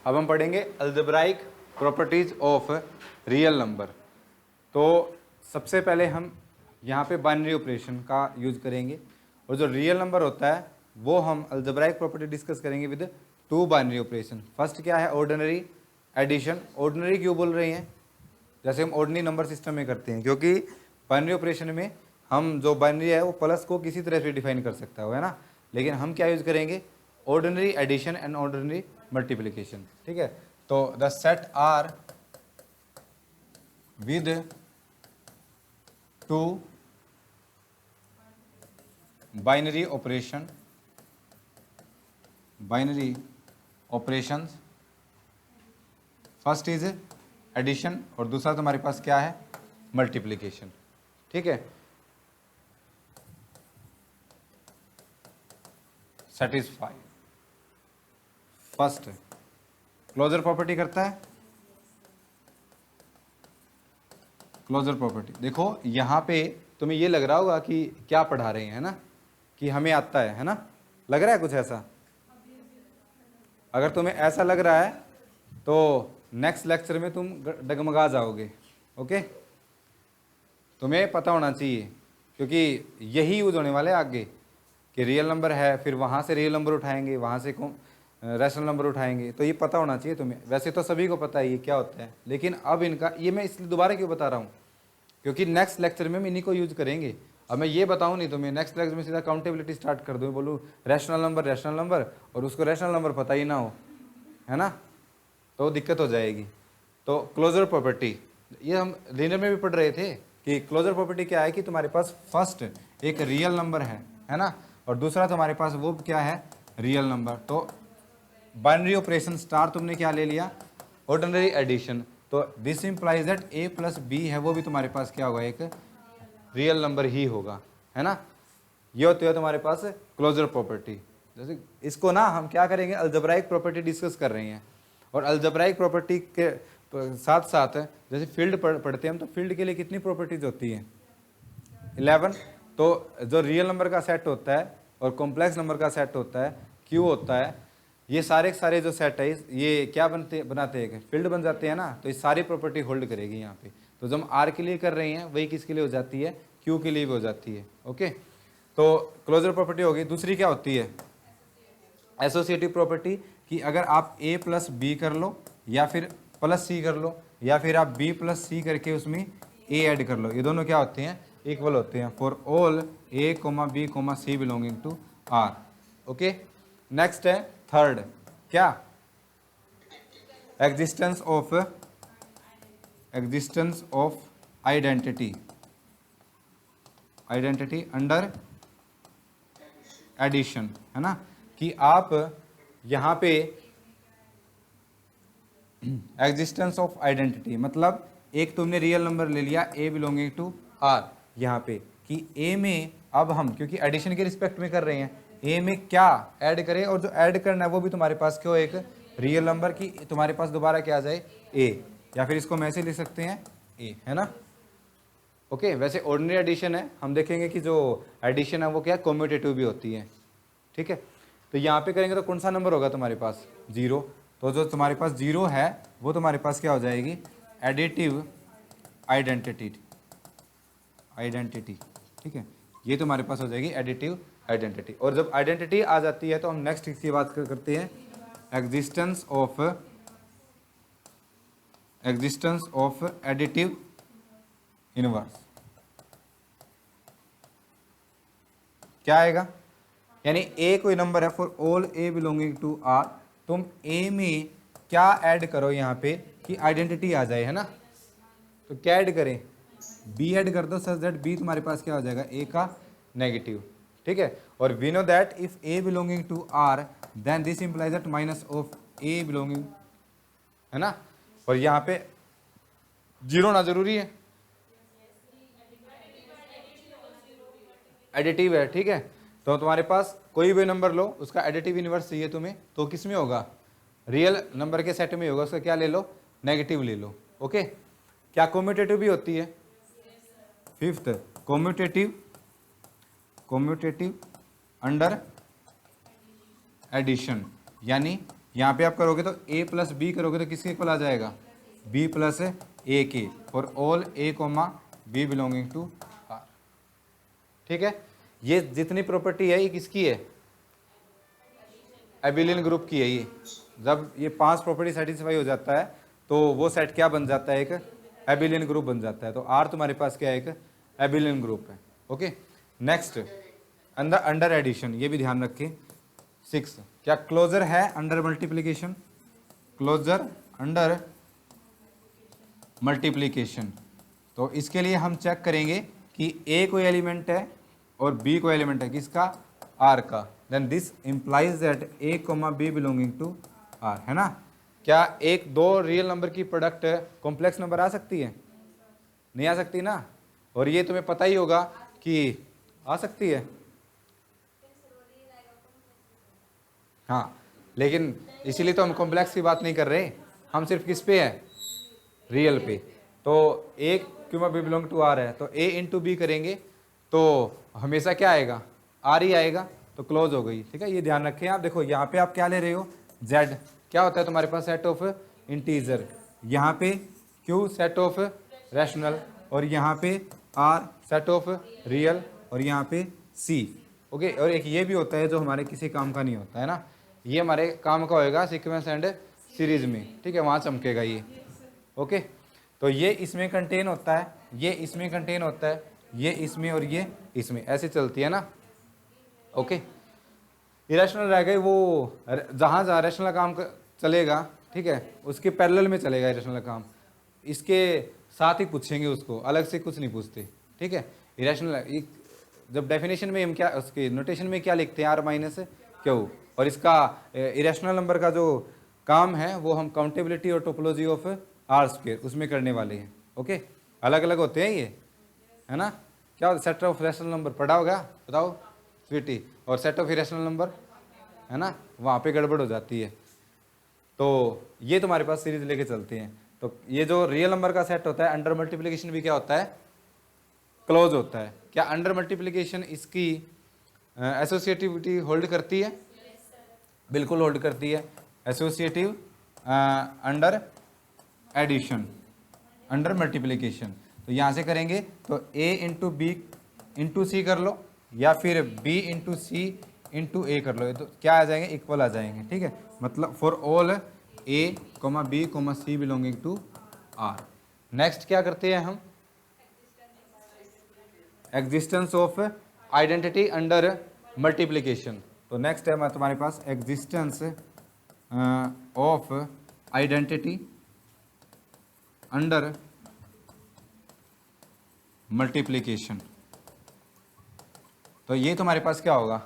अब हम पढ़ेंगे algebraic properties of real number. तो सबसे पहले हम यहाँ पे बाइनरी ऑपरेशन का यूज करेंगे, और जो रियल नंबर होता है वो हम अलजेब्राइक प्रॉपर्टी डिस्कस करेंगे with two binary operation. First क्या है, ऑर्डिनरी एडिशन। ऑर्डिनरी क्यों बोल रहे हैं, जैसे हम ऑर्डिनरी नंबर सिस्टम में करते हैं, क्योंकि बाइनरी ऑपरेशन में हम जो बाइनरी है वो प्लस को किसी तरह से डिफाइन कर सकता है ना, लेकिन हम क्या यूज करेंगे, ordinary addition and ordinary multiplication. ठीक है, तो the set R with two binary operation, binary operations, first is addition और दूसरा तुम्हारे पास क्या है, मल्टीप्लिकेशन। ठीक है, सेटिस्फाई फर्स्ट क्लोजर प्रॉपर्टी करता है। क्लोजर प्रॉपर्टी देखो यहां पे तुम्हें ये लग रहा होगा कि क्या पढ़ा रहे हैं, है ना, कि हमें आता है ना, लग रहा है कुछ ऐसा। अगर तुम्हें ऐसा लग रहा है तो नेक्स्ट लेक्चर में तुम डगमगा जाओगे। ओके, तुम्हें पता होना चाहिए, क्योंकि यही यूज होने वाले आगे कि रियल नंबर है, फिर वहाँ से रियल नंबर उठाएंगे, वहाँ से रैशनल नंबर उठाएंगे, तो ये पता होना चाहिए तुम्हें। वैसे तो सभी को पता है ये क्या होता है, लेकिन अब इनका ये मैं इसलिए दोबारा क्यों बता रहा हूँ, क्योंकि नेक्स्ट लेक्चर में हम इन्हीं को यूज करेंगे। अब मैं ये बताऊँ नहीं तुम्हें, नेक्स्ट लेक्चर में सीधा काउंटेबिलिटी स्टार्ट कर दूँ, बोलूँ रैशनल नंबर और उसको रैशनल नंबर पता ही ना हो, है ना, तो दिक्कत हो जाएगी। तो क्लोजर प्रॉपर्टी ये हम लीनियर में भी पढ़ रहे थे कि क्लोजर प्रॉपर्टी क्या है कि तुम्हारे पास फर्स्ट एक रियल नंबर है ना, और दूसरा तुम्हारे पास वो क्या है, रियल नंबर। तो बाइनरी ऑपरेशन स्टार तुमने क्या ले लिया, ऑर्डिनरी एडिशन, तो this implies that a plus B है वो भी तुम्हारे पास क्या होगा, एक रियल नंबर ही होगा, है ना। ये होती है तुम्हारे पास क्लोजर प्रॉपर्टी। जैसे इसको ना हम क्या करेंगे, अलजेब्राइक प्रॉपर्टी डिस्कस कर रहे हैं, और अलजेब्राइक प्रॉपर्टी के साथ साथ जैसे फील्ड पढ़ते हैं हम, तो फील्ड के लिए कितनी प्रॉपर्टीज होती हैं, 11। तो जो रियल नंबर का सेट होता है और कॉम्प्लेक्स नंबर का सेट होता है, क्यू होता है, ये सारे जो सेट है ये क्या बनाते हैं, फील्ड बन जाते हैं ना। तो ये सारी प्रॉपर्टी होल्ड करेगी यहाँ पे। तो जो हम आर के लिए कर रहे हैं वही किसके लिए हो जाती है, क्यू के लिए भी हो जाती है। ओके, तो क्लोजर प्रॉपर्टी होगी। दूसरी क्या होती है, एसोसिएटिव प्रॉपर्टी, कि अगर आप a प्लस बी कर लो या फिर प्लस सी कर लो, या फिर आप b प्लस सी करके उसमें a ऐड कर लो, ये दोनों क्या होते हैं, इक्वल होते हैं for all a, b, c belonging to r। Okay, next है थर्ड, क्या, existence of identity under addition, है ना, कि आप यहाँ पे एग्जिस्टेंस ऑफ आइडेंटिटी मतलब एक तुमने रियल नंबर ले लिया a बिलोंगिंग टू r यहाँ पे, कि a में अब हम क्योंकि एडिशन के रिस्पेक्ट में कर रहे हैं, a में क्या ऐड करें, और जो ऐड करना है वो भी तुम्हारे पास क्यों एक रियल नंबर की तुम्हारे पास दोबारा क्या आ जाए, a, या फिर इसको हम ऐसे लिख सकते हैं a, है ना। ओके, वैसे ऑर्डिनरी एडिशन है, हम देखेंगे कि जो एडिशन है वो क्या कम्यूटेटिव भी होती है। ठीक है, तो यहाँ पे करेंगे तो कौन सा नंबर होगा तुम्हारे पास, 0। तो जो तुम्हारे पास 0 है वो तुम्हारे पास क्या हो जाएगी, एडिटिव आइडेंटिटी। ठीक है, ये तुम्हारे पास हो जाएगी एडिटिव आइडेंटिटी। और जब आइडेंटिटी आ जाती है तो हम नेक्स्ट इसकी बात करते हैं, एग्जिस्टेंस ऑफ एडिटिव इनवर्स। क्या आएगा, यानी a कोई नंबर है for all a belonging to r, तुम a में क्या ऐड करो यहाँ पे कि आइडेंटिटी आ जाए, है ना। तो क्या ऐड करें, b ऐड कर दो सच दैट b तुम्हारे पास क्या हो जाएगा, a का नेगेटिव। ठीक है, और we know that if a belonging to r then this implies that minus of a belonging, है ना। और यहाँ पे 0 होना जरूरी है, एडिटिव है। ठीक है, तो तुम्हारे पास कोई भी नंबर लो उसका एडिटिव इनवर्स चाहिए तुम्हें, तो किस में होगा, रियल नंबर के सेट में होगा, उसका क्या ले लो, नेगेटिव ले लो। ओके, क्या कम्यूटेटिव भी होती है, फिफ्थ कम्यूटेटिव अंडर एडिशन, यानी यहाँ पे आप करोगे तो a प्लस बी करोगे तो किसके इक्वल आ जाएगा, b प्लस ए के, for all a comma b belonging to r। ठीक है, ये जितनी प्रॉपर्टी है ये किसकी है, एबिलियन ग्रुप की है। ये जब ये 5 प्रॉपर्टी सेटिस्फाई हो जाता है तो वो सेट क्या बन जाता है, एक एबिलियन ग्रुप बन जाता है। तो R तुम्हारे पास क्या है, एक एबिलियन ग्रुप है। ओके, नेक्स्ट अंडर एडिशन, ये भी ध्यान रखें। 6 क्या क्लोजर है under multiplication, closure under multiplication. तो इसके लिए हम चेक करेंगे कि A कोई एलिमेंट है और B कोई एलिमेंट है, किसका, R का, then this implies that A comma B belonging to R, है ना। क्या एक दो रियल नंबर की प्रोडक्ट कॉम्प्लेक्स नंबर आ सकती है, नहीं आ सकती ना, और ये तुम्हें पता ही होगा कि आ सकती है। हाँ, लेकिन इसीलिए तो हम कॉम्प्लेक्स की बात नहीं कर रहे, हम सिर्फ किस पे है, रियल पे। तो A क्यों बी बिलोंग टू R है, तो A इंटू बी करेंगे तो हमेशा क्या आएगा, R ही आएगा, तो क्लोज हो गई। ठीक है, ये ध्यान रखें आप। देखो यहाँ पे आप क्या ले रहे हो, Z क्या होता है तुम्हारे पास, सेट ऑफ इंटीजर, यहाँ पे Q सेट ऑफ रैशनल, और यहाँ पे R सेट ऑफ रियल, और यहाँ पे C। ओके, और एक ये भी होता है जो हमारे किसी काम का नहीं होता है ना, ये हमारे काम का होएगा सीक्वेंस एंड सीरीज में। ठीक है, वहाँ चमकेगा ये। ओके, तो ये इसमें कंटेन होता है, ये इसमें कंटेन होता है, ये इसमें और ये इसमें, ऐसे चलती है ना। ओके, इरेशनल रह गए वो जहाँ जहाँ रैशनल काम चलेगा, ठीक है, उसके पैरेलल में चलेगा इरेशनल काम, इसके साथ ही पूछेंगे उसको, अलग से कुछ नहीं पूछते। ठीक है, इरेशनल जब डेफिनेशन में हम क्या, उसके नोटेशन में क्या लिखते हैं, R माइनस क्यू, और इसका इरेशनल नंबर का जो काम है वो हम काउंटेबिलिटी और टोपोलॉजी ऑफ R स्क्वायर उसमें करने वाले हैं। ओके, अलग अलग होते हैं ये, है ना। क्या सेट ऑफ रैशनल नंबर पढ़ा होगा, बताओ स्वीटी, और सेट ऑफ इरेशनल नंबर, है ना, वहाँ पे गड़बड़ हो जाती है। तो ये तुम्हारे पास सीरीज लेके चलते हैं। तो ये जो रियल नंबर का सेट होता है अंडर मल्टीप्लिकेशन भी क्या होता है, क्लोज होता है। क्या अंडर मल्टीप्लिकेशन इसकी एसोसिएटिविटी होल्ड करती है, बिल्कुल होल्ड करती है। Associative under addition, under multiplication, तो यहाँ से करेंगे तो A into B into C कर लो, या फिर B into C into A कर लो, तो क्या आ जाएंगे, इक्वल आ जाएंगे। ठीक है, मतलब for all A comma B comma C belonging to R। Next क्या करते हैं हम, existence of identity under multiplication. तो नेक्स्ट है तुम्हारे पास existence of identity under multiplication. तो ये तुम्हारे पास क्या होगा,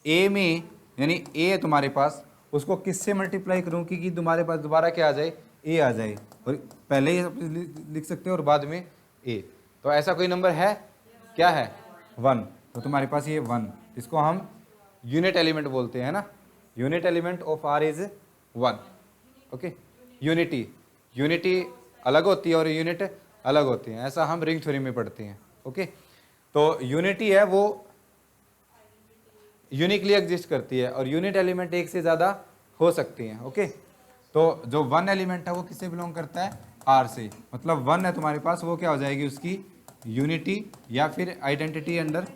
A में, यानी A है तुम्हारे पास, उसको किससे मल्टीप्लाई करूँ कि तुम्हारे पास दोबारा क्या आ जाए, A आ जाए, और पहले ही लिख सकते हो और बाद में A। तो ऐसा कोई नंबर है, क्या है, 1, तो तुम्हारे पास ये 1, इसको हम यूनिट एलिमेंट बोलते हैं ना, unit element of R is 1। Okay, unity अलग होती है और यूनिट अलग होती है, ऐसा हम रिंग थ्योरी में पढ़ते हैं। ओके, तो यूनिटी है वो यूनिकली एग्जिस्ट करती है, और यूनिट एलिमेंट एक से ज़्यादा हो सकती हैं। ओके, तो जो 1 एलिमेंट है वो किससे बिलोंग करता है, R से, मतलब 1 है तुम्हारे पास, वो क्या हो जाएगी उसकी यूनिटी, या फिर आइडेंटिटी अंडर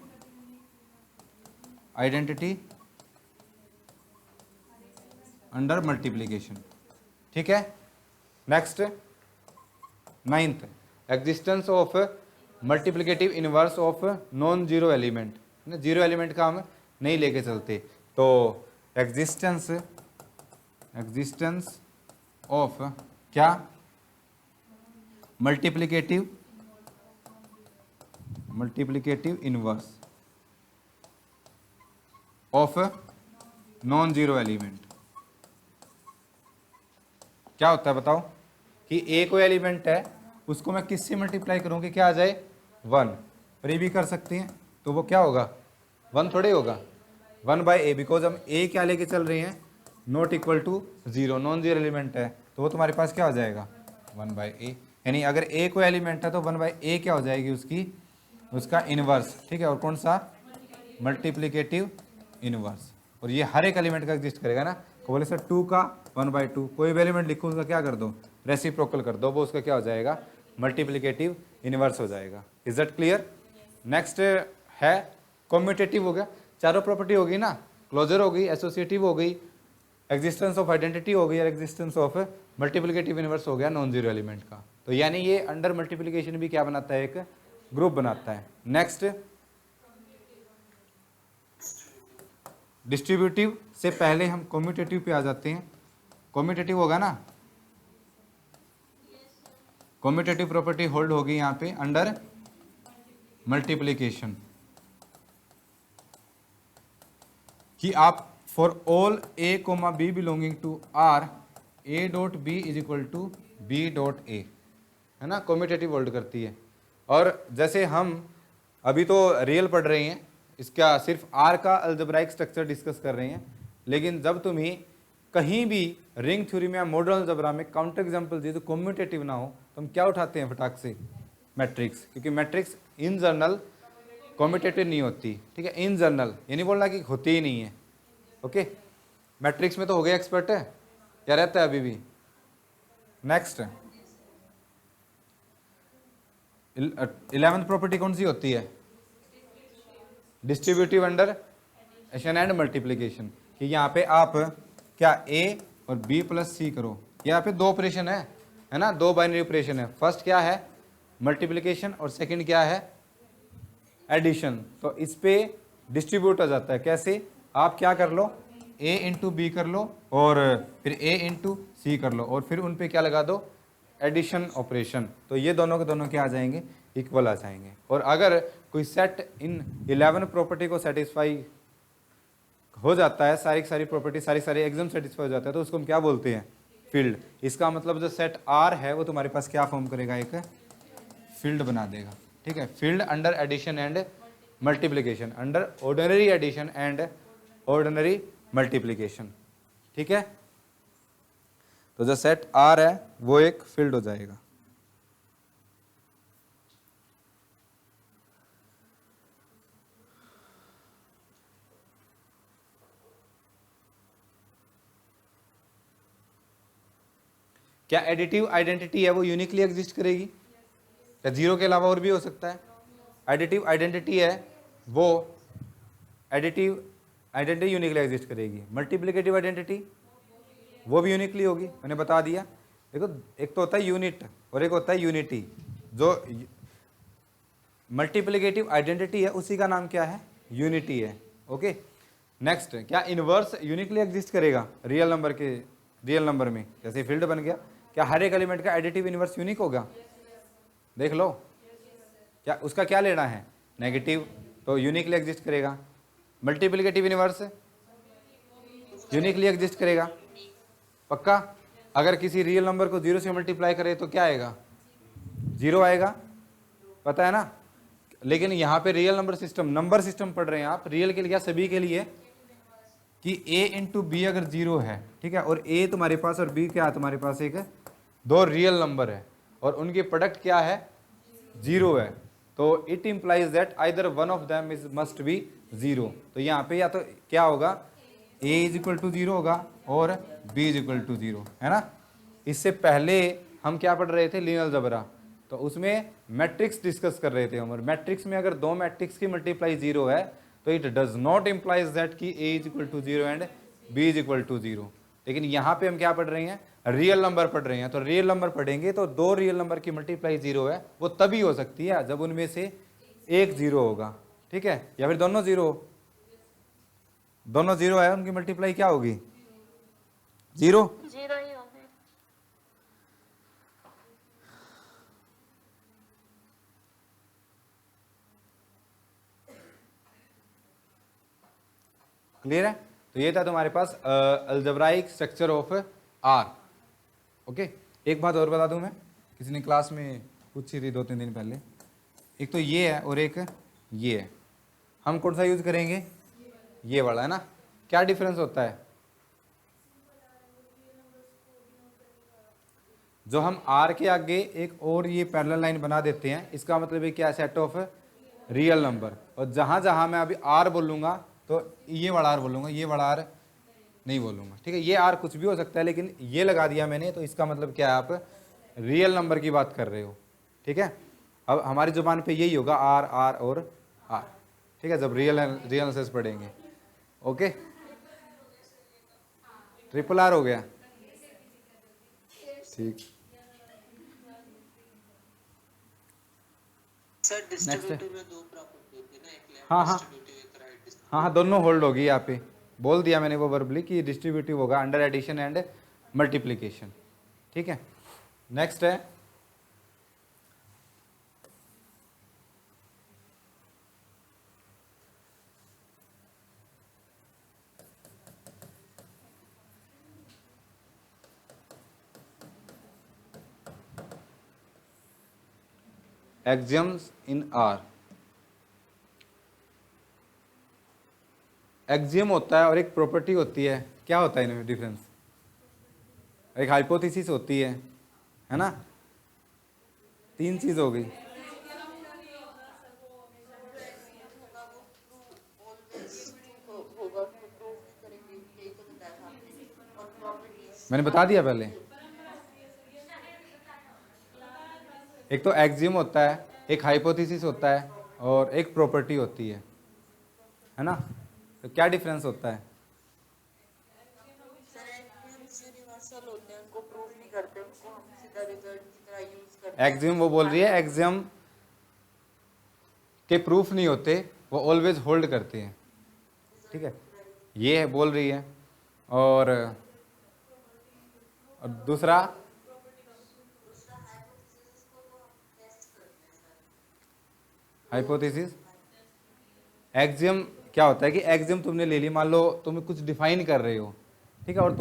मल्टीप्लिकेशन। ठीक है, next 9th, existence of multiplicative inverse of non zero element. Zero element का हम नहीं लेके चलते, तो एग्जिस्टेंस ऑफ क्या, multiplicative inverse of non zero element. क्या होता है बताओ, कि A कोई एलिमेंट है, उसको मैं किससे मल्टीप्लाई करूँ कि क्या आ जाए, 1, और ये भी कर सकते हैं, तो वो क्या होगा, 1 थोड़े होगा, 1/A, बिकॉज हम A क्या लेके चल रहे हैं, not equal to 0, non zero element है, तो वो तुम्हारे पास क्या हो जाएगा, 1/A। यानी अगर A कोई एलिमेंट है तो 1/A क्या हो जाएगी उसका इनवर्स। ठीक है, और कौन सा, मल्टीप्लिकेटिव इनवर्स, और ये हर एक एलिमेंट का एग्जिस्ट करेगा ना, बोले सर 2 का 1/2, कोई भी एलिमेंट लिखो उसका क्या कर दो, रेसिप्रोकल कर दो, वो उसका क्या हो जाएगा, मल्टीप्लिकेटिव इनवर्स हो जाएगा। Is that clear? नेक्स्ट है कम्यूटेटिव हो गया, चारों प्रॉपर्टी होगी ना, क्लोजर हो गई, एसोसिएटिव हो गई, एग्जिस्टेंस ऑफ आइडेंटिटी हो गई और एग्जिस्टेंस ऑफ मल्टीप्लिकेटिव इनवर्स हो गया नॉन जीरो एलिमेंट का। तो यानी ये अंडर मल्टीप्लिकेशन भी क्या बनाता है, एक ग्रुप बनाता है। नेक्स्ट डिस्ट्रीब्यूटिव से पहले हम कम्यूटेटिव पे आ जाते हैं। कम्यूटेटिव होगा ना, कम्यूटेटिव प्रॉपर्टी होल्ड होगी यहाँ पे अंडर मल्टीप्लिकेशन, कि आप for all A comma B belonging to R A dot B is equal to B dot A, है ना, कम्यूटेटिव होल्ड करती है। और जैसे हम अभी तो रियल पढ़ रहे हैं, इसका सिर्फ आर का अलजेब्राइक स्ट्रक्चर डिस्कस कर रहे हैं, लेकिन जब तुम्हें कहीं भी रिंग थ्योरी में या मॉडल अलजेब्रा में काउंटर एग्जाम्पल दिए तो कम्यूटेटिव ना हो तो हम क्या उठाते हैं फटाक से, मैट्रिक्स, क्योंकि मैट्रिक्स इन जनरल कम्यूटेटिव नहीं होती, ठीक है, इन जनरल, ये नहीं बोलना कि होती ही नहीं है। ओके, मैट्रिक्स में तो हो गया एक्सपर्ट है, क्या रहता है अभी भी। नेक्स्ट 11th प्रॉपर्टी कौन सी होती है, distributive under addition and multiplication, कि यहाँ पे आप क्या ए और बी प्लस सी करो, यहाँ पे दो ऑपरेशन है ना, दो बाइनरी ऑपरेशन है, फर्स्ट क्या है मल्टीप्लिकेशन और सेकंड क्या है एडिशन। तो इस पे डिस्ट्रीब्यूट हो जाता है, कैसे, आप क्या कर लो, a इंटू बी कर लो और फिर a इंटू सी कर लो और फिर उन पे क्या लगा दो, एडिशन ऑपरेशन, तो ये दोनों के दोनों क्या आ जाएंगे, इक्वल आ जाएंगे। और अगर कोई सेट इन 11 प्रॉपर्टी को सेटिस्फाई हो जाता है, सारी प्रॉपर्टी सारी एग्जाम सेटिस्फाई हो जाता है, तो उसको हम क्या बोलते हैं, फील्ड। इसका मतलब जो सेट आर है वो तुम्हारे पास क्या फॉर्म करेगा, एक फील्ड बना देगा, ठीक है। Field under addition and multiplication, under ordinary addition and ordinary multiplication, ठीक है। तो जो सेट आर है वो एक फील्ड हो जाएगा। क्या एडिटिव आइडेंटिटी है वो यूनिकली एग्जिस्ट करेगी, क्या जीरो के अलावा और भी हो सकता है। एडिटिव आइडेंटिटी है वो एडिटिव आइडेंटिटी यूनिकली एग्जिस्ट करेगी। मल्टीप्लिकेटिव आइडेंटिटी वो भी यूनिकली होगी, मैंने बता दिया। देखो एक तो होता है यूनिट और एक होता है यूनिटी। जो मल्टीप्लिकेटिव आइडेंटिटी है उसी का नाम क्या है, यूनिटी है। ओके, नेक्स्ट, क्या इनवर्स यूनिकली एग्जिस्ट करेगा रियल नंबर में, जैसे फील्ड बन गया, क्या हर एक एलिमेंट का एडिटिव इनवर्स यूनिक होगा, देख लो। क्या उसका क्या लेना है, नेगेटिव, तो यूनिकली एग्जिस्ट करेगा। मल्टीप्लिकेटिव इनवर्स यूनिकली एग्जिस्ट करेगा, पक्का। अगर किसी रियल नंबर को जीरो से मल्टीप्लाई करे तो क्या आएगा, जीरो आएगा, पता है ना। लेकिन यहाँ पे रियल नंबर सिस्टम पढ़ रहे हैं आप, रियल के लिए, सभी के लिए, कि a इंटू बी अगर जीरो है, ठीक है, और a तुम्हारे पास और b क्या है तुम्हारे पास, एक दो रियल नंबर है और उनकी प्रोडक्ट क्या है, जीरो है, तो it implies that either one of them is must be zero. तो यहाँ पे या तो क्या होगा, a is equal to zero होगा और b is equal to zero, है ना। इससे पहले हम क्या पढ़ रहे थे, लीनियर अलजेब्रा, तो उसमें मैट्रिक्स डिस्कस कर रहे थे हम, और मैट्रिक्स में अगर दो मैट्रिक्स की मल्टीप्लाई जीरो है तो it does not implies that कि a is equal to zero and b is equal to zero. लेकिन यहाँ पे हम क्या पढ़ रहे हैं, रियल नंबर पढ़ रहे हैं, तो रियल नंबर पढ़ेंगे तो दो रियल नंबर की मल्टीप्लाई जीरो है, वो तभी हो सकती है जब उनमें से एक जीरो होगा, ठीक है, या फिर दोनों जीरो है, उनकी मल्टीप्लाई क्या होगी, जीरो ही होगी। क्लियर है। तो ये था तुम्हारे पास algebraic structure of R. Okay, एक बात और बता दूं मैं, किसी ने क्लास में पूछी थी 2-3 दिन पहले, एक तो ये है और एक ये है, हम कौन सा यूज करेंगे, ये वाला, है ना। क्या डिफरेंस होता है, जो हम आर के आगे एक और ये पैरेलल लाइन बना देते हैं, इसका मतलब है क्या, सेट ऑफ रियल नंबर, और जहां जहां मैं अभी आर बोलूंगा तो ये वाला आर बोलूंगा, ये वाला आर नहीं बोलूँगा, ठीक है। ये आर कुछ भी हो सकता है, लेकिन ये लगा दिया मैंने तो इसका मतलब क्या है, आप रियल नंबर की बात कर रहे हो, ठीक है। अब हमारी जुबान पे यही होगा आर आर और आर, ठीक है, जब रियल एनालिसिस पढ़ेंगे। ओके, ट्रिपल आर हो गया, ठीक। सर डिस्ट्रीब्यूटिव में दो प्रॉपर्टी होती है ना, एक लेफ्ट हाँ हाँ डिस्ट्रीब्यूटिव एक राइट डिस्ट्रीब्यूटिव। हाँ हाँ, दोनों होल्ड होगी। यहाँ पे बोल दिया मैंने वो वर्बली कि डिस्ट्रीब्यूटिव होगा अंडर एडिशन एंड मल्टीप्लिकेशन, ठीक है। नेक्स्ट है एक्सियम्स इन आर। एक्सियम होता है और एक प्रॉपर्टी होती है, क्या होता है इनमें डिफरेंस? एक हाइपोथेसिस होती है ना, तीन चीज हो गई। मैंने बता दिया पहले, एक तो एक्सियम होता है, एक हाइपोथेसिस होता है और एक प्रॉपर्टी होती है ना। तो क्या डिफरेंस होता है? यूनिवर्सल होते हैं, उनको प्रूव नहीं करते, उनको हम सीधा रिजल्ट की तरह यूज करते हैं। एक्सियम वो बोल रही है, एक्सियम के प्रूफ नहीं होते, वो ऑलवेज होल्ड करते हैं, ठीक है, ये बोल रही है। और दूसरा हाइपोथेसिस। एक्सियम क्या होता है कि एक्सियम तुमने ले ली, मान लो तुम कुछ डिफाइन कर रहे हो, ठीक है, और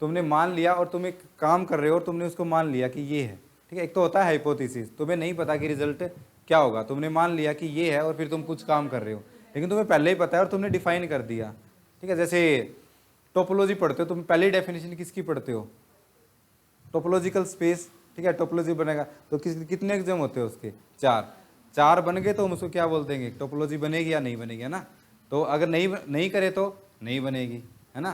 तुमने मान लिया और तुम एक काम कर रहे हो और तुमने उसको मान लिया कि ये है, ठीक है। एक तो होता है हाइपोथेसिस, तुम्हें नहीं पता कि रिजल्ट क्या होगा, तुमने मान लिया कि ये है और फिर तुम कुछ काम कर रहे हो, लेकिन तुम्हें पहले ही पता है और तुमने डिफाइन कर दिया, ठीक है। जैसे टोपोलॉजी पढ़ते हो तुम, पहले डेफिनेशन किसकी पढ़ते हो? टोपोलॉजिकल स्पेस, ठीक है, टोपोलॉजी बनेगा तो कितने एग्जाम होते हैं उसके? चार बन गए तो हम उसको क्या बोल देंगे? टोपोलॉजी बनेगी या नहीं बनेगी, है ना। तो अगर नहीं करे तो नहीं बनेगी, है ना।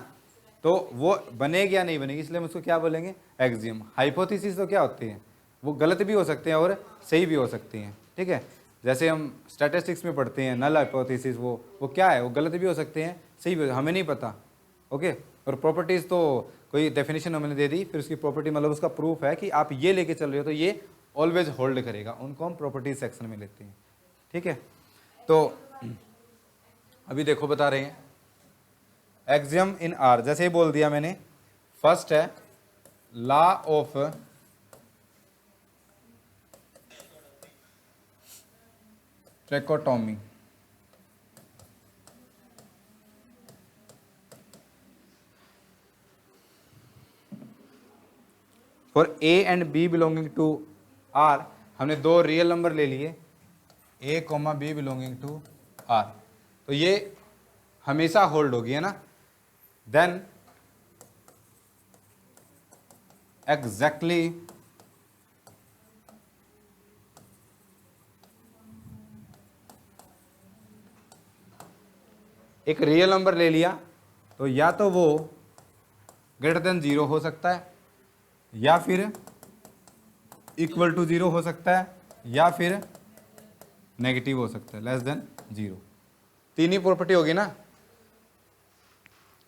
तो वो बनेगी या नहीं बनेगी, इसलिए हम उसको क्या बोलेंगे? एक्सियम। हाइपोथेसिस तो क्या होती है, वो गलत भी हो सकते हैं और सही भी हो सकती हैं, ठीक है। जैसे हम स्टैटिस्टिक्स में पढ़ते हैं नल हाइपोथेसिस, वो क्या है, वो गलत भी हो सकते हैं सही भी हमें नहीं पता, ओके। और प्रॉपर्टीज़ तो कोई डेफिनेशन हमने दे दी, फिर उसकी प्रॉपर्टी मतलब उसका प्रूफ है कि आप ये लेके चल रहे हो तो ये ऑलवेज होल्ड करेगा, उनको हम प्रॉपर्टीज सेक्शन में लेते हैं, ठीक है। तो अभी देखो बता रहे हैं एक्सियम इन आर, जैसे ही बोल दिया मैंने। फर्स्ट है law of trichotomy. For a and b belonging to R, हमने दो रियल नंबर ले लिए, a comma b belonging to R, तो ये हमेशा होल्ड होगी, है ना। देन एग्जैक्टली एक रियल नंबर ले लिया तो या तो वो ग्रेटर देन 0 हो सकता है, या फिर इक्वल टू 0 हो सकता है, या फिर नेगेटिव हो सकता है, लेस देन 0। तीन ही प्रॉपर्टी होगी ना,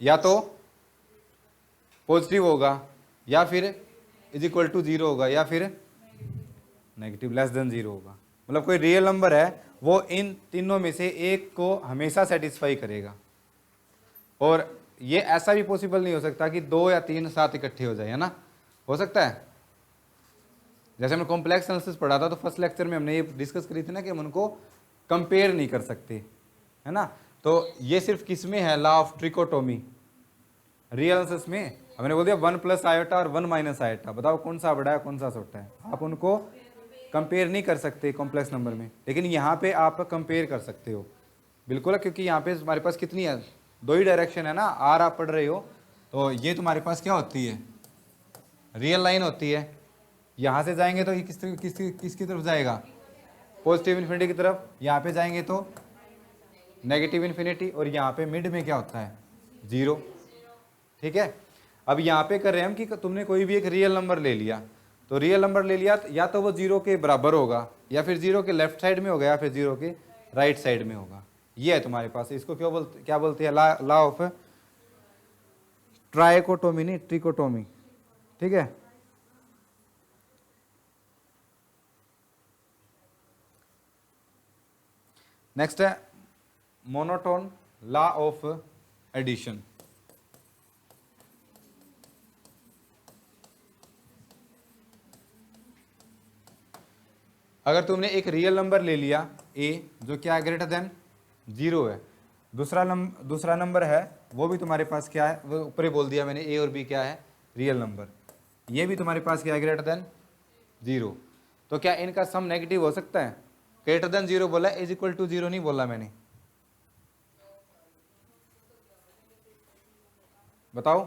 या तो पॉजिटिव होगा, या फिर इज इक्वल टू 0 होगा, या फिर नेगेटिव लेस देन 0 होगा। मतलब कोई रियल नंबर है वो इन तीनों में से एक को हमेशा सेटिस्फाई करेगा। और ये ऐसा भी पॉसिबल नहीं हो सकता कि 2 या 3 साथ इकट्ठे हो जाए, है ना। हो सकता है, जैसे हमने कॉम्प्लेक्स एनालिसिस पढ़ा था तो फर्स्ट लेक्चर में हमने ये डिस्कस करी थी ना कि हम उनको कंपेयर नहीं कर सकते, है ना। तो ये सिर्फ किस में है? Law of trichotomy, real analysis में हमने बोल दिया 1 प्लस आयोटा और 1 माइनस आयोटा, बताओ कौन सा बड़ा है कौन सा छोटा है। आप उनको कंपेयर नहीं कर सकते कॉम्प्लेक्स नंबर में, लेकिन यहाँ पे आप कंपेयर कर सकते हो, बिल्कुल है, क्योंकि यहाँ पे हमारे पास कितनी है? 2 ही डायरेक्शन है ना। आर आप पढ़ रहे हो तो ये तुम्हारे पास क्या होती है? रियल लाइन होती है। यहाँ से जाएंगे तो ये किसकी तरफ जाएगा? पॉजिटिव इन्फिनिटी की तरफ। यहाँ पे जाएंगे तो नेगेटिव इन्फिनिटी, और यहाँ पे मिड में क्या होता है? 0। ठीक है। अब यहाँ पे कर रहे हैं हम कि तुमने कोई भी एक रियल नंबर ले लिया, तो रियल नंबर ले लिया या तो वो 0 के बराबर होगा, या फिर 0 के लेफ्ट साइड में होगा, या फिर 0 के राइट साइड में होगा। ये है तुम्हारे पास। इसको क्या बोलते हैं? लॉ ऑफ ट्राइकोटोमी, नहीं ट्रिकोटोमी। ठीक है। नेक्स्ट है मोनोटोन लॉ ऑफ एडिशन। अगर तुमने एक रियल नंबर ले लिया a जो क्या है ग्रेटर देन 0 है, दूसरा नंबर है वो भी तुम्हारे पास क्या है, वो ऊपर ही बोल दिया मैंने, a और b क्या है रियल नंबर, ये भी तुम्हारे पास क्या है ग्रेटर देन 0, तो क्या इनका सम नेगेटिव हो सकता है? ग्रेटर देन 0 बोला, इज इक्वल टू 0 नहीं बोला मैंने, बताओ।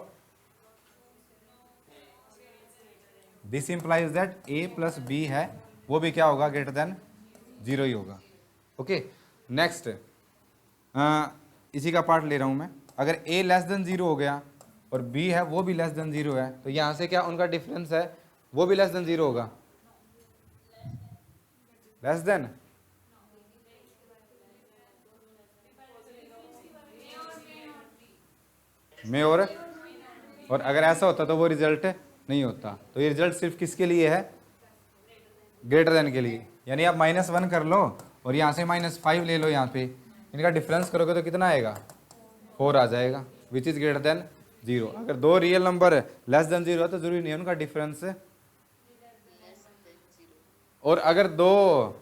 This implies that a plus b है वो भी क्या होगा ग्रेटर देन 0 ही होगा। ओके। नेक्स्ट इसी का पार्ट ले रहा हूं मैं। अगर a लेस देन 0 हो गया और b है वो भी लेस देन 0 है, तो यहां से क्या उनका डिफरेंस है वो भी लेस देन 0 होगा, लेस देन में। और अगर ऐसा होता तो वो रिजल्ट नहीं होता। तो ये रिजल्ट सिर्फ किसके लिए है? ग्रेटर देन के लिए। यानी आप -1 कर लो और यहाँ से -5 ले लो, यहाँ पे इनका डिफरेंस करोगे तो कितना आएगा? 4 आ जाएगा, विच इज ग्रेटर देन 0। अगर दो रियल नंबर लेस देन 0 है तो जरूरी नहीं है उनका डिफरेंस। और अगर दो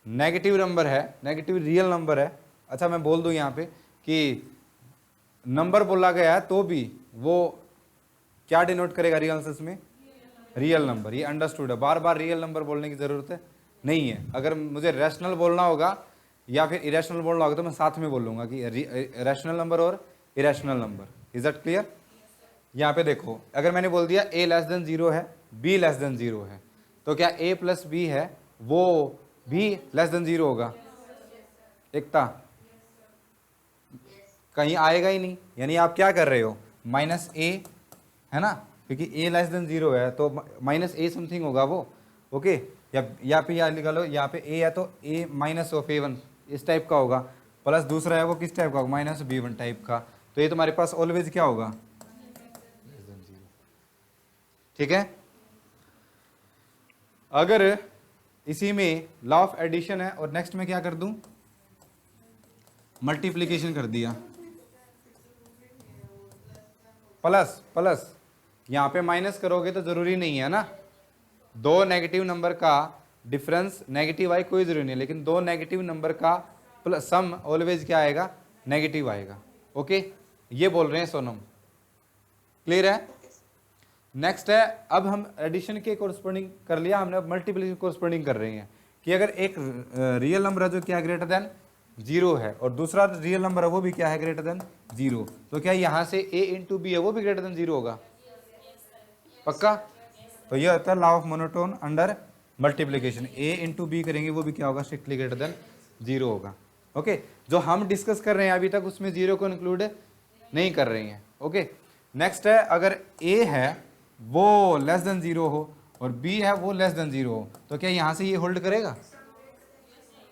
नेगेटिव नंबर है, नेगेटिव रियल नंबर है, अच्छा मैं बोल दूं यहाँ पे कि नंबर बोला गया है तो भी वो क्या डिनोट करेगा रियल आंसर्स में? Real number. ये अंडरस्टूड है, बार बार रियल नंबर बोलने की जरूरत नहीं है। अगर मुझे रैशनल बोलना होगा या फिर इरेशनल बोलना होगा तो मैं साथ में बोलूंगा कि रैशनल नंबर और irrational number. Is that clear? यहाँ पे देखो, अगर मैंने बोल दिया a लेस देन 0 है, b लेस देन 0 है, तो क्या a प्लस b है वो भी लेस देन 0 होगा? एकता कहीं आएगा ही नहीं। यानी आप क्या कर रहे हो? -a है ना, क्योंकि a लेस देन 0 है तो -a समथिंग होगा वो। ओके। या फिर यहाँ लिखा लो, यहाँ पे a है तो a माइनस ऑफ a1 इस टाइप का होगा, प्लस दूसरा है वो किस टाइप का होगा? -b1 टाइप का। तो ये तुम्हारे पास ऑलवेज क्या होगा? ठीक है। अगर इसी में लॉ ऑफ एडिशन है और नेक्स्ट में क्या कर दूं? मल्टीप्लीकेशन कर दिया, प्लस यहां पे माइनस करोगे तो जरूरी नहीं है ना, दो नेगेटिव नंबर का डिफरेंस नेगेटिव आए कोई जरूरी नहीं, लेकिन दो नेगेटिव नंबर का प्लस सम ऑलवेज क्या आएगा? नेगेटिव आएगा। ओके, ये बोल रहे हैं सोनम। क्लियर है? नेक्स्ट है, अब हम एडिशन के कोरस्पोंडिंग कर लिया हमने, अब मल्टीप्लिकेशन कोरस्पोंडिंग कर रहे हैं कि अगर एक रियल नंबर है जो क्या ग्रेटर देन 0 है और दूसरा रियल नंबर है वो भी क्या है? ग्रेटर देन 0, तो क्या यहाँ से a इंटू बी है वो भी ग्रेटर देन 0 होगा? पक्का? तो ये होता है law of monotone under multiplication. a into B करेंगे वो भी क्या होगा? स्ट्रिक्टली ग्रेटर देन 0 होगा। ओके, जो हम डिस्कस कर रहे हैं अभी तक उसमें 0 को इंक्लूड नहीं कर रहे हैं। ओके। नेक्स्ट है, अगर a है वो लेस देन 0 हो और b है वो लेस देन 0 हो, तो क्या यहाँ से ये होल्ड करेगा?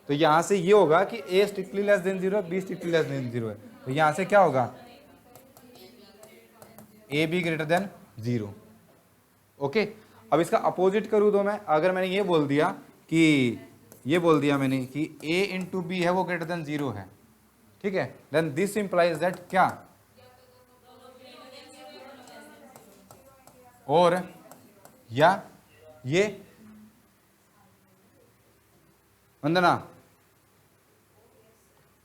तो यहाँ से ये होगा कि a strictly less than 0 b strictly less than 0 है, तो यहाँ से क्या होगा? a b greater than 0। Okay. अब इसका अपोजिट करूँ तो मैं, अगर मैंने ये बोल दिया मैंने कि a इंटू बी है वो ग्रेटर देन 0 है, ठीक है, देन दिस इंप्लाइज दैट क्या? और या ये वंदना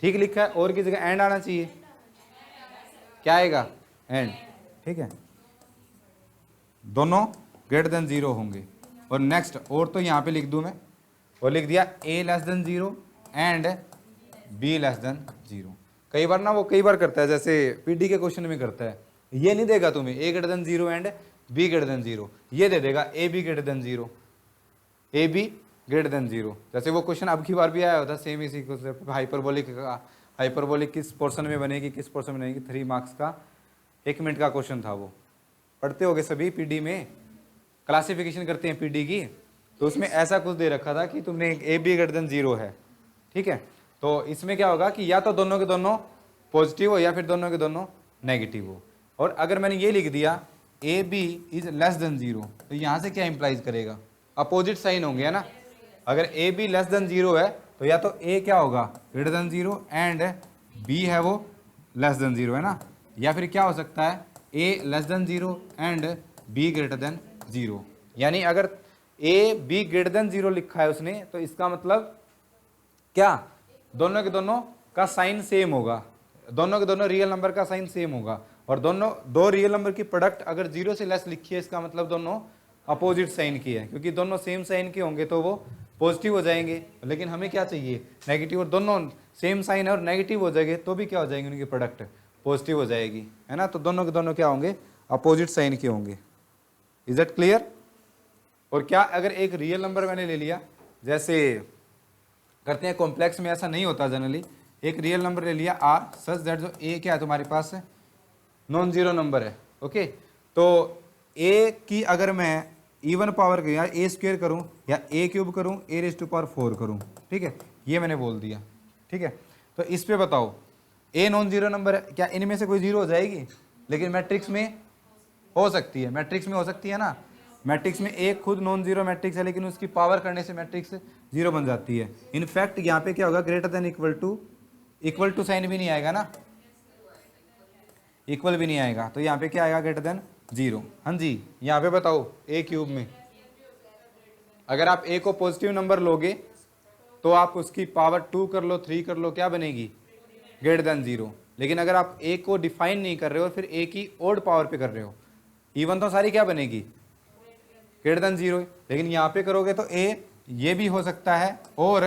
ठीक लिखा है, और की जगह एंड आना चाहिए, क्या आएगा? एंड। ठीक है, दोनों ग्रेटर देन 0 होंगे। और नेक्स्ट, और तो यहाँ पे लिख दूं मैं, और लिख दिया a less than 0 and b less than 0। कई बार ना वो कई बार करता है, जैसे पीडी के क्वेश्चन में करता है, ये नहीं देगा तुम्हें a greater than 0 and b greater than 0, ये दे देगा a b greater than 0, a b greater than 0। जैसे वो क्वेश्चन अब की बार भी आया होता सेम इसी को, हाइपरबोलिक किस पोर्शन में बनेगी, किस पोर्शन में बनेगी, 3 मार्क्स का 1 मिनट का क्वेश्चन था वो, पढ़ते होगे सभी पीडी में, क्लासिफिकेशन करते हैं पीडी की, तो उसमें ऐसा कुछ दे रखा था कि तुमने ए बी ग्रेटर देन 0 है, ठीक है। तो इसमें क्या होगा कि या तो दोनों के दोनों पॉजिटिव हो या फिर दोनों के दोनों नेगेटिव हो। और अगर मैंने ये लिख दिया A B is less than 0, तो यहाँ से क्या इंप्लाइज करेगा, अपोजिट साइन होंगे, है ना। अगर ए बी लेस देन 0 है तो या तो ए क्या होगा ग्रेटर देन 0 एंड बी है वो लेस देन 0, है ना। या फिर क्या हो सकता है a less than 0 and b greater than 0। यानी अगर ए बी ग्रेटर देन 0 लिखा है उसने, तो इसका मतलब क्या, दोनों के दोनों का साइन सेम होगा, दोनों के दोनों रियल नंबर का साइन सेम होगा। और दोनों दो रियल नंबर की प्रोडक्ट अगर 0 से लेस लिखी है, इसका मतलब दोनों अपोजिट साइन की है, क्योंकि दोनों सेम साइन के होंगे तो वो पॉजिटिव हो जाएंगे। लेकिन हमें क्या चाहिए, नेगेटिव, और दोनों सेम साइन है और नेगेटिव हो जाएंगे तो भी क्या हो जाएंगे, उनकी प्रोडक्ट पॉजिटिव हो जाएगी, है ना। तो दोनों के दोनों क्या होंगे, अपोजिट साइन के होंगे। Is that clear. और क्या अगर एक रियल नंबर मैंने ले लिया, जैसे करते हैं कॉम्प्लेक्स में ऐसा नहीं होता जनरली, एक रियल नंबर ले लिया आर सच दैट जो ए क्या है तुम्हारे पास नॉन जीरो नंबर है, ओके। तो ए की अगर मैं इवन पावर या ए स्क्वेयर करूं या ए क्यूब करूं ए रेज़ टू पावर 4 करूं, ठीक है, ये मैंने बोल दिया, ठीक है। तो इस पे बताओ ए नॉन जीरो नंबर है, क्या इनमें से कोई जीरो हो जाएगी, लेकिन मैट्रिक्स में हो सकती है, मैट्रिक्स में हो सकती है ना। मैट्रिक्स में एक खुद नॉन जीरो मैट्रिक्स है, लेकिन उसकी पावर करने से मैट्रिक्स जीरो बन जाती है। इनफैक्ट यहाँ पे क्या होगा, greater than equal to sign भी नहीं आएगा ना, इक्वल भी नहीं आएगा, तो यहाँ पे क्या आएगा, ग्रेटर देन 0। हाँ जी, यहाँ पे बताओ ए क्यूब में अगर आप ए को पॉजिटिव नंबर लोगे तो आप उसकी पावर 2 कर लो 3 कर लो, क्या बनेगी, ग्रेटर देन 0। लेकिन अगर आप ए को डिफाइन नहीं कर रहे हो, फिर ए की ओड पावर पे कर रहे हो, इवन तो सारी क्या बनेगी, ग्रेटर देन 0। लेकिन यहाँ पे करोगे तो ए ये भी हो सकता है और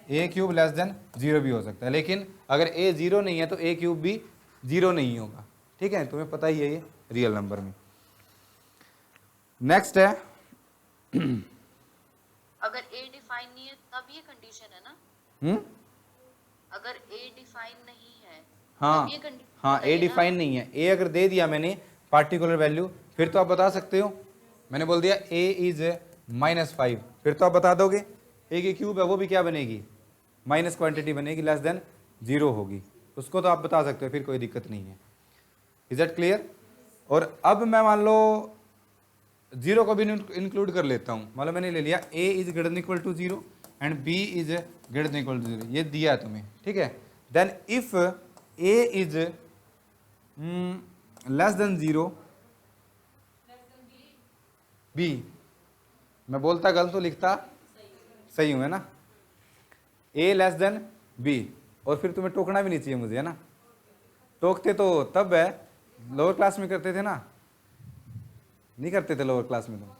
ए क्यूब लेस देन 0 भी हो सकता है। लेकिन अगर ए 0 नहीं है तो ए क्यूब भी 0 नहीं होगा, ठीक है, तुम्हें पता ही है ये रियल नंबर में। नेक्स्ट है अगर ए डिफाइन नहीं है तब ये कंडीशन है ना। अगर ए डिफाइन नहीं है हाँ तब ये कंडीशन, हाँ, ए डिफाइन नहीं है, ए अगर दे दिया मैंने पार्टिकुलर वैल्यू, फिर तो आप बता सकते हो, मैंने बोल दिया ए इज -5, फिर तो आप बता दोगे ए की क्यूब है वो भी क्या बनेगी, माइनस क्वांटिटी बनेगी, लेस देन 0 होगी, उसको तो आप बता सकते हो, फिर कोई दिक्कत नहीं है। Is that clear. और अब मैं मान लो 0 को भी इंक्लूड कर लेता हूँ, मान लो मैंने ले लिया a is greater than equal to 0 and b is greater than equal to 0, ये दिया है तुम्हें, ठीक है। Then if a is less than 0, b, मैं बोलता गलत तो लिखता सही हूँ, है ना, a लेस देन b, और फिर तुम्हें टोकना भी नहीं चाहिए मुझे, है ना, टोकते तो तब है लोअर क्लास में करते थे ना, नहीं करते थे लोअर क्लास में, तो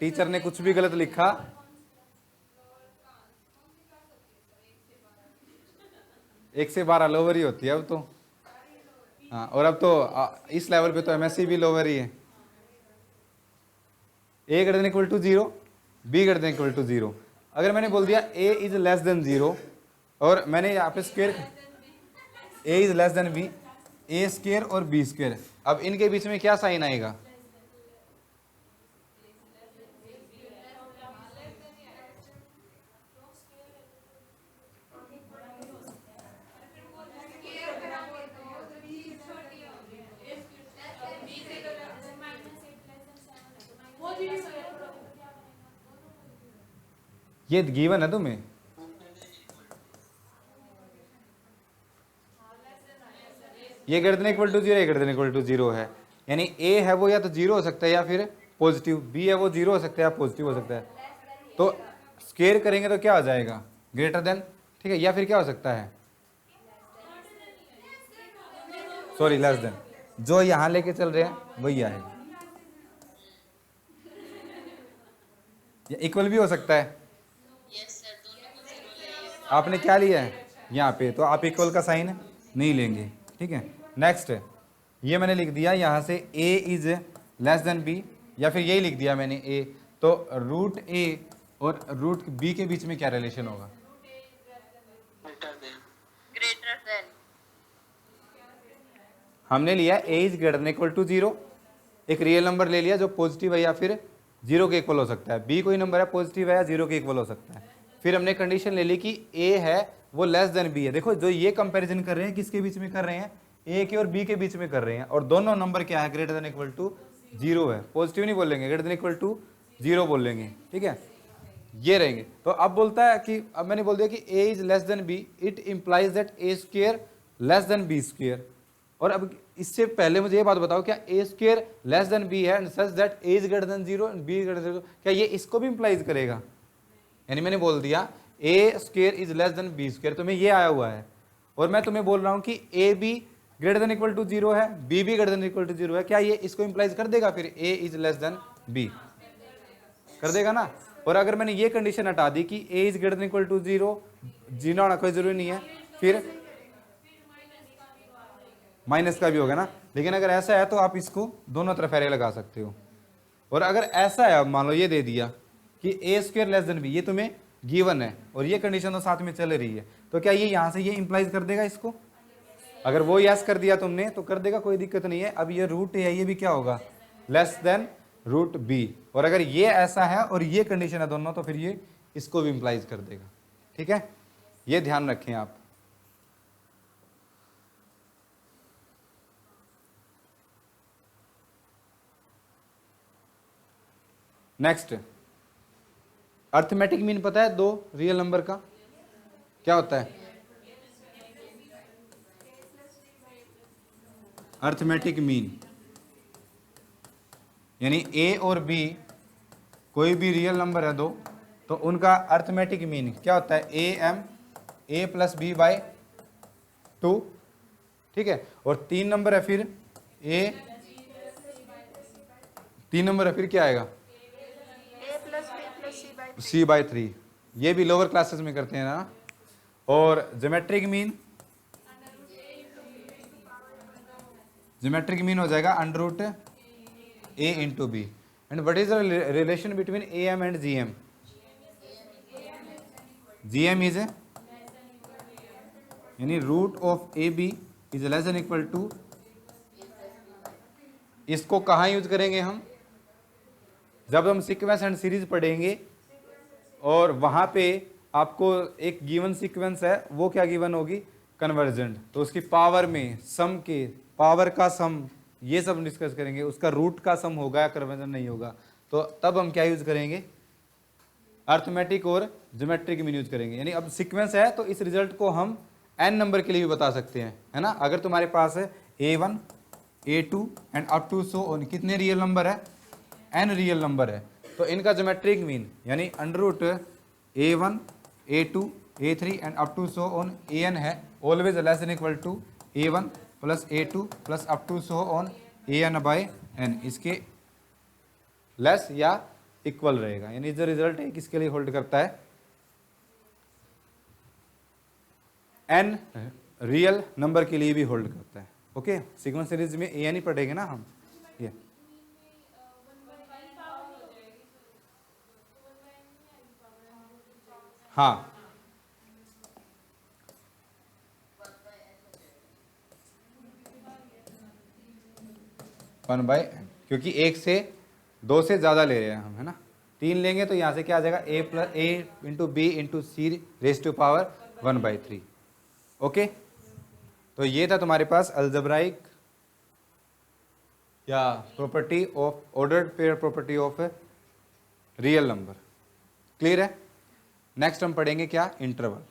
टीचर ने कुछ भी गलत लिखा, एक से 12 लोअर ही होती है अब तो, हाँ, और अब तो इस लेवल पे तो एमएससी भी लोअर ही है। A greater than equal to 0, b greater than equal to 0। अगर मैंने बोल दिया ए इज लेस देन 0 और मैंने यहाँ पे square A is less than B, A square और बी स्क्वेयर, अब इनके बीच में क्या साइन आएगा, ये गिवन है तुम्हें, ये ग्रेटर देन इक्वल टू 0, ये ग्रेटर देन इक्वल टू 0 है, यानी ए है वो या तो 0 हो सकता है या फिर पॉजिटिव, बी है वो 0 हो सकता है या पॉजिटिव हो सकता है। तो स्क्वेयर करेंगे तो क्या आ जाएगा, ग्रेटर देन, ठीक है, या फिर क्या हो सकता है, सॉरी लेस देन, जो यहाँ लेके चल रहे हैं वही आएगा, या इक्वल भी हो सकता है। आपने क्या लिया है यहाँ पे, तो आप इक्वल का साइन नहीं लेंगे, ठीक है। नेक्स्ट ये मैंने लिख दिया यहाँ से a is less then b, या फिर यही लिख दिया मैंने a, तो रूट a और रूट b के बीच में क्या रिलेशन होगा, ग्रेटर देन, हमने लिया a is greater than equal to 0, एक रियल नंबर ले लिया जो पॉजिटिव है या फिर 0 के इक्वल हो सकता है, बी कोई नंबर है पॉजिटिव है या 0 के इक्वल हो सकता है। फिर हमने कंडीशन ले ली कि ए है वो लेस देन बी है। देखो जो ये कंपैरिजन कर रहे हैं किसके बीच में कर रहे हैं, ए के और बी के बीच में कर रहे हैं, और दोनों नंबर क्या है, ग्रेटर देन इक्वल टू 0 है। पॉजिटिव नहीं बोलेंगे, ग्रेटर देन इक्वल टू 0 बोलेंगे, ठीक है, ये रहेंगे। तो अब बोलता है कि अब मैंने बोल दिया कि a is less than b, it implies that a square less than b square. और अब इससे पहले मुझे ये बात बताओ, क्या a square less than b है and such that a is greater than 0 and b greater than 0, क्या ये इसको भी इंप्लाइज करेगा? यानी मैंने बोल दिया a square is less than b square, तुम्हें ये आया हुआ है, और मैं तुम्हें बोल रहा हूं कि A B greater than equal to 0 है, बी भी ग्रेटर देन इक्वल टू 0 है, क्या ये इसको इंप्लाइज कर देगा? फिर ए इज लेस देन बी कर देगा ना। और अगर मैंने ये कंडीशन हटा दी कि a is greater than equal to 0, जीना होना कोई जरूरी नहीं है, फिर माइनस का भी होगा ना। लेकिन अगर ऐसा है तो आप इसको दोनों तरफ एरे लगा सकते हो। और अगर ऐसा है, मान लो ये दे दिया कि ए स्क्वायर लेस देन बी, ये तुम्हें गिवन है और ये कंडीशन तो साथ में चल रही है, तो क्या ये यहां से ये इंप्लाइज कर देगा इसको? अगर वो यस कर दिया तुमने तो कर देगा, कोई दिक्कत नहीं है। अब ये रूट है, ये भी क्या होगा, लेस देन रूट बी। और अगर ये ऐसा है और ये कंडीशन है दोनों, तो फिर ये इसको भी इंप्लाइज कर देगा, ठीक है, ये ध्यान रखें आप। नेक्स्ट, अर्थमेटिक मीन पता है दो रियल नंबर का क्या होता है? अर्थमेटिक मीन यानी ए और बी कोई भी रियल नंबर है दो, तो उनका अर्थमेटिक मीन क्या होता है? A M A plus B by 2, ठीक है। और 3 नंबर है फिर ए, 3 नंबर है फिर क्या आएगा? सी बाय 3, ये भी लोअर क्लासेस में करते हैं ना। और ज्योमेट्रिक मीन, ज्योमेट्रिक मीन हो जाएगा under root a into b. And what is the relation between A M and G M? G M is यानी root of a B is less than equal to, इसको कहाँ use करेंगे हम? जब हम sequence and series पढ़ेंगे और वहां पे आपको एक गिवन सीक्वेंस है, वो क्या गिवन होगी? कन्वर्जेंट। तो उसकी पावर में सम के, पावर का सम, ये सब डिस्कस करेंगे। उसका रूट का सम होगा या कन्वर्जेंट नहीं होगा, तो तब हम क्या यूज करेंगे? अर्थमेटिक और ज्योमेट्रिक मीन यूज करेंगे। यानी अब सीक्वेंस है तो इस रिजल्ट को हम n नंबर के लिए भी बता सकते हैं, है ना। अगर तुम्हारे पास है a1 a2 and up to so on, कितने रियल नंबर है? n रियल नंबर है, तो इनका ज्योमेट्रिक मीन यानी under root a1 a2 a3 and up to so on an है, always less than equal to a1 plus a2 plus up to so on an by n, इसके less या इक्वल रहेगा। यानी जो रिजल्ट है किसके लिए होल्ड करता है? n रियल नंबर के लिए भी होल्ड करता है। ओके, सीक्वेंस सीरीज में an ही पढ़ेंगे ना हम। ये हाँ, वन बाय n, क्योंकि एक से दो से ज्यादा ले रहे हैं हम, है ना। 3 लेंगे तो यहां से क्या आ जाएगा? a plus a into B into C raise to power 1/3। Okay, तो ये था तुम्हारे पास अलजेब्राइक या property of ordered pair property of real number. Clear है? नेक्स्ट हम पढ़ेंगे क्या? इंटरवल।